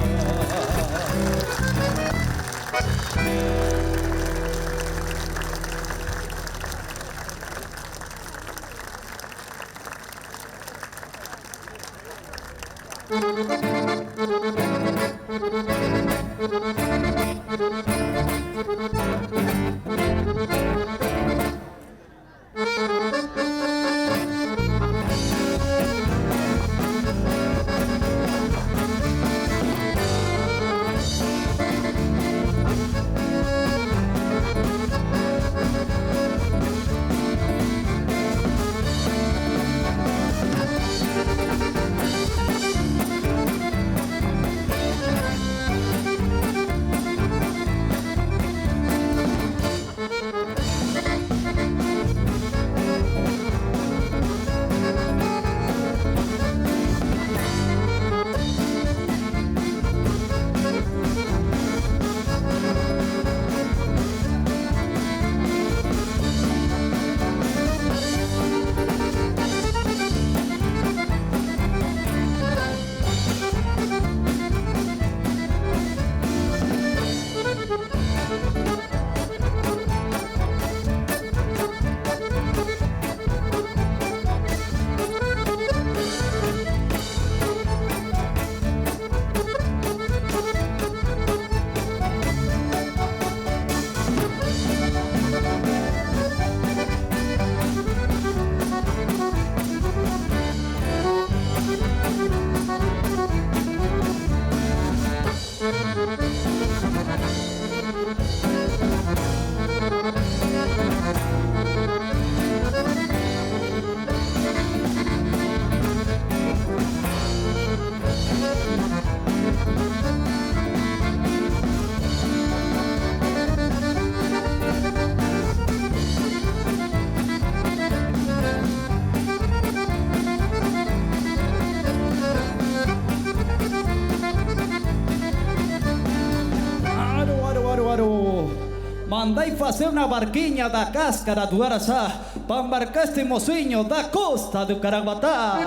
S4: Mandai fazer uma barquinha da Cascara do Araçá para embarcar este mocinho da costa do Caraguatá.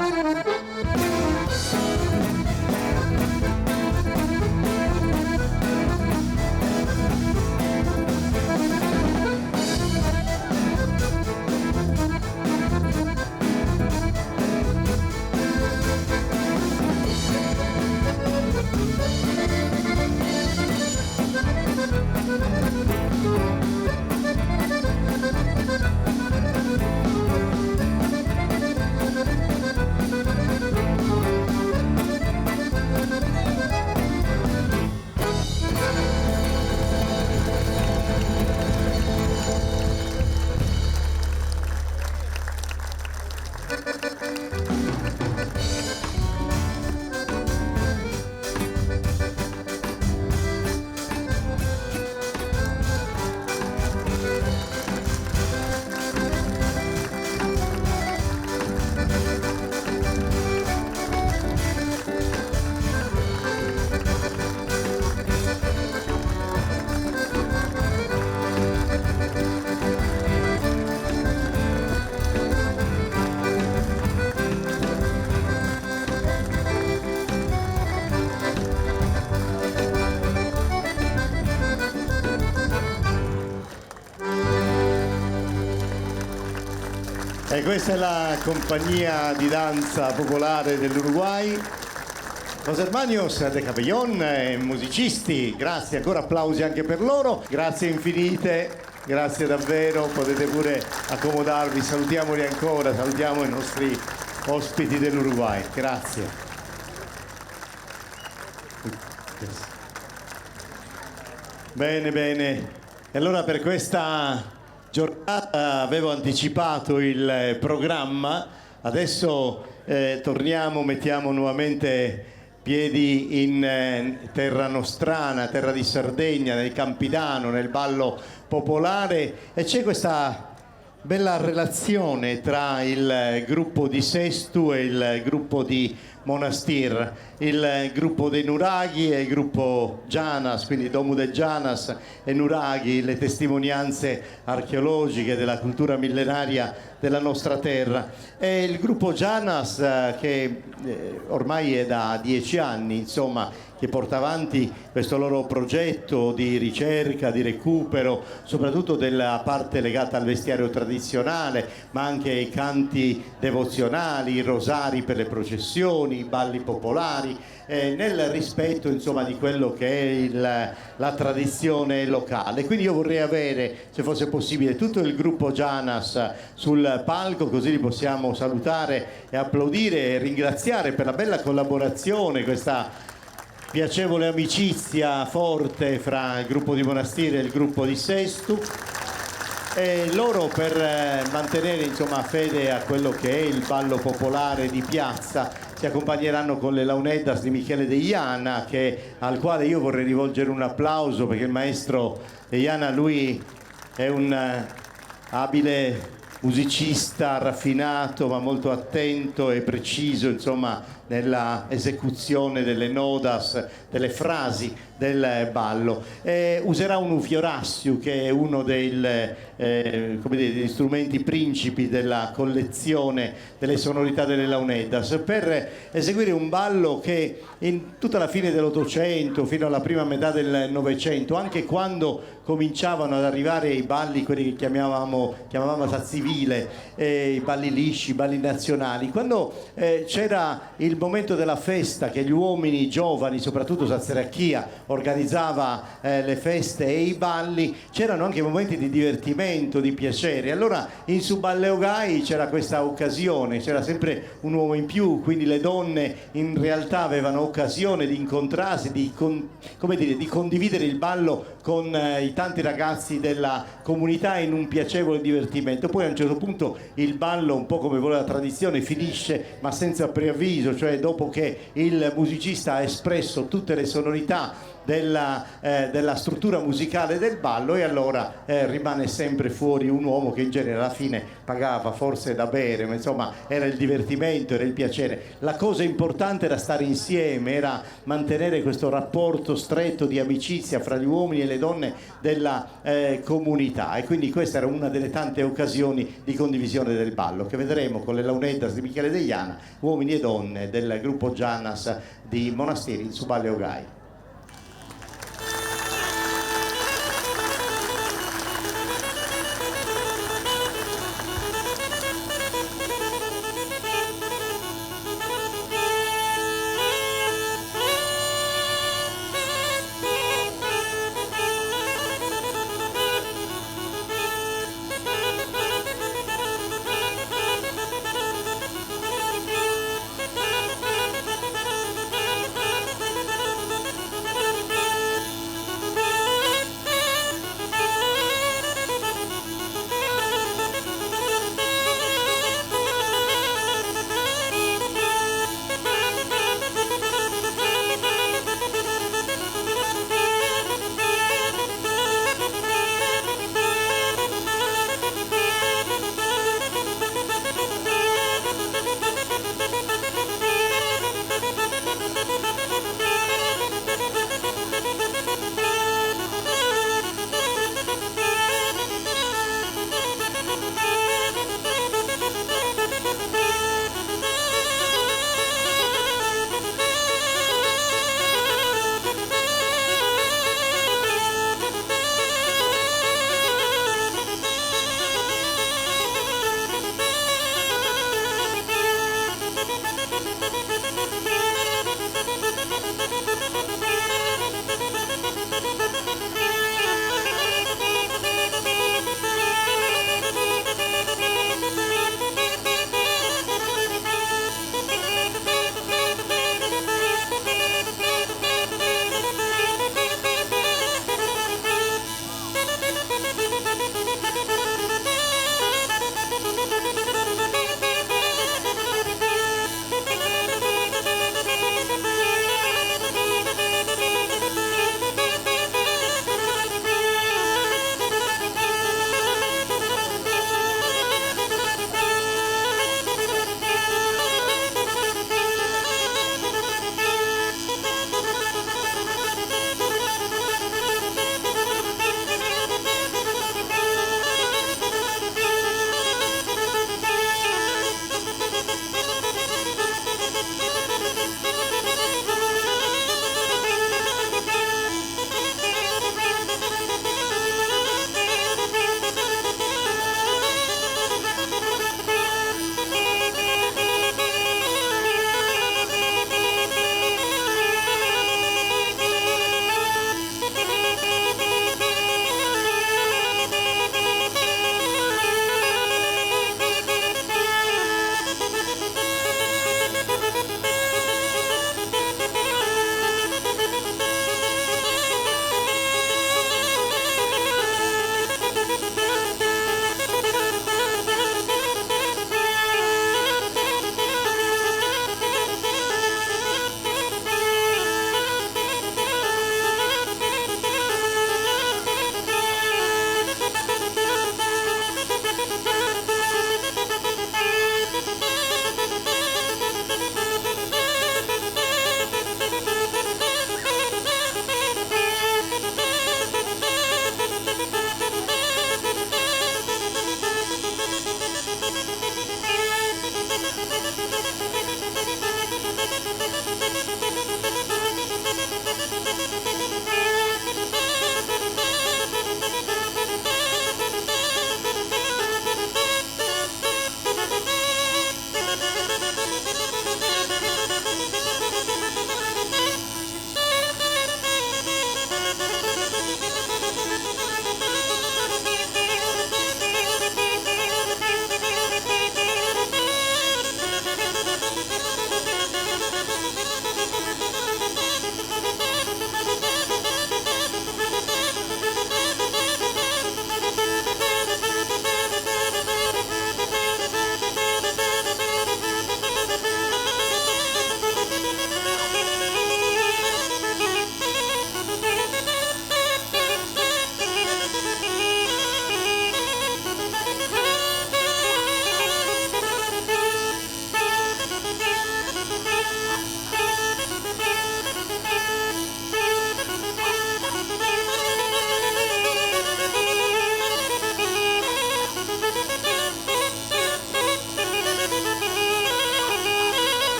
S1: E questa è la compagnia di danza popolare dell'Uruguay. Los Hermanos de Cabellón, musicisti, grazie, ancora applausi anche per loro, grazie infinite, grazie davvero, potete pure accomodarvi, salutiamoli ancora, salutiamo i nostri ospiti dell'Uruguay, grazie. Bene, bene, e allora per questa giornata avevo anticipato il programma, adesso torniamo, mettiamo nuovamente piedi in terra nostrana, terra di Sardegna, nel Campidano, nel ballo popolare, e c'è questa bella relazione tra il gruppo di Sestu e il gruppo di Monastir, il gruppo dei Nuraghi e il gruppo Janas, quindi Domu del Janas e Nuraghi, le testimonianze archeologiche della cultura millenaria della nostra terra. E il gruppo Janas che ormai è da 10 anni, insomma, che porta avanti questo loro progetto di ricerca, di recupero, soprattutto della parte legata al vestiario tradizionale, ma anche ai canti devozionali, i rosari per le processioni, i balli popolari, nel rispetto, insomma, di quello che è la tradizione locale. Quindi io vorrei avere, se fosse possibile, tutto il gruppo Janas sul palco, così li possiamo salutare e applaudire e ringraziare per la bella collaborazione, questa piacevole amicizia forte fra il gruppo di Monastir e il gruppo di Sestu, e loro per mantenere, insomma, fede a quello che è il ballo popolare di piazza si accompagneranno con le Launeddas di Michele De Iana, al quale io vorrei rivolgere un applauso, perché il maestro De Iana, lui è un abile musicista, raffinato ma molto attento e preciso, insomma, nella esecuzione delle nodas, delle frasi del ballo. Userà un ufiorassiu, che è uno degli strumenti principi della collezione delle sonorità delle Launeddas, per eseguire un ballo che in tutta la fine dell'Ottocento fino alla prima metà del Novecento, anche quando cominciavano ad arrivare i balli, quelli che chiamavamo sazzivile, i balli lisci, i balli nazionali, quando c'era il momento della festa, che gli uomini giovani, soprattutto Sazzeracchia, organizzava le feste e i balli, c'erano anche momenti di divertimento, di piacere. Allora in Suballeogai c'era questa occasione, c'era sempre un uomo in più, quindi le donne in realtà avevano occasione di incontrarsi, di condividere il ballo con i tanti ragazzi della comunità in un piacevole divertimento. Poi a un certo punto il ballo, un po' come vuole la tradizione, finisce ma senza preavviso, cioè dopo che il musicista ha espresso tutte le sonorità della struttura musicale del ballo, e allora rimane sempre fuori un uomo che in genere alla fine pagava forse da bere, ma insomma era il divertimento, era il piacere. La cosa importante era stare insieme, era mantenere questo rapporto stretto di amicizia fra gli uomini e le donne della comunità, e quindi questa era una delle tante occasioni di condivisione del ballo che vedremo con le Launeddas di Michele De Iana, uomini e donne del gruppo Janas di Monastir in Suballeogai.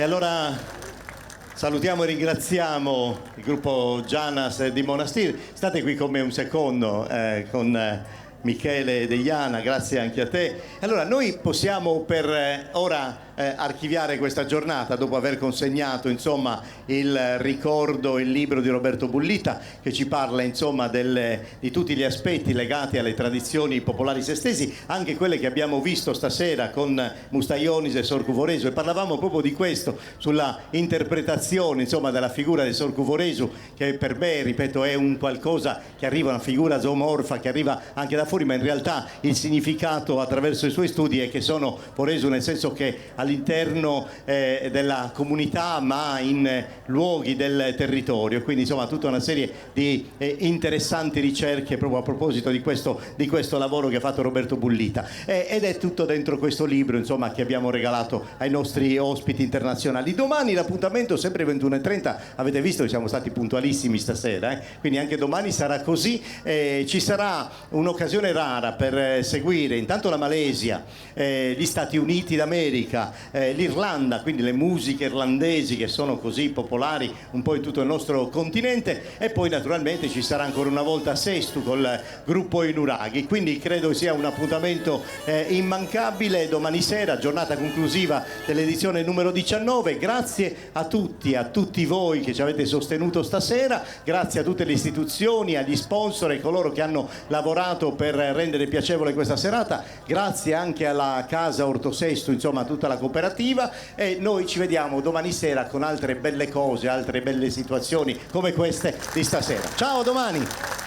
S1: allora salutiamo e ringraziamo il gruppo Gianas di Monastir. State qui con me un secondo, con Michele Deiana, grazie anche a te. Allora, noi possiamo per ora archiviare questa giornata dopo aver consegnato insomma il ricordo, il libro di Roberto Bullita che ci parla insomma di tutti gli aspetti legati alle tradizioni popolari sestesi, anche quelle che abbiamo visto stasera con Mustaionis e Sor Cuvoresu, e parlavamo proprio di questo, sulla interpretazione insomma della figura di Sor Cuvoresu, che per me, ripeto, è un qualcosa che arriva, una figura zoomorfa che arriva anche da fuori, ma in realtà il significato attraverso i suoi studi è che sono Cuvoresu nel senso che all'interno della comunità ma in luoghi del territorio, quindi insomma tutta una serie di interessanti ricerche proprio a proposito di questo lavoro che ha fatto Roberto Bullita, ed è tutto dentro questo libro insomma che abbiamo regalato ai nostri ospiti internazionali. Domani l'appuntamento sempre 21:30, avete visto che siamo stati puntualissimi stasera, quindi anche domani sarà così. Ci sarà un'occasione rara per seguire intanto la Malesia, gli Stati Uniti d'America, l'Irlanda, quindi le musiche irlandesi che sono così popolari un po' in tutto il nostro continente, e poi naturalmente ci sarà ancora una volta Sestu col gruppo Inuraghi, quindi credo sia un appuntamento immancabile domani sera, giornata conclusiva dell'edizione numero 19. Grazie a tutti voi che ci avete sostenuto stasera, grazie a tutte le istituzioni, agli sponsor e coloro che hanno lavorato per rendere piacevole questa serata, grazie anche alla Casa Ortosestu, insomma a tutta la cooperativa, e noi ci vediamo domani sera con altre belle cose, altre belle situazioni come queste di stasera. Ciao, a domani!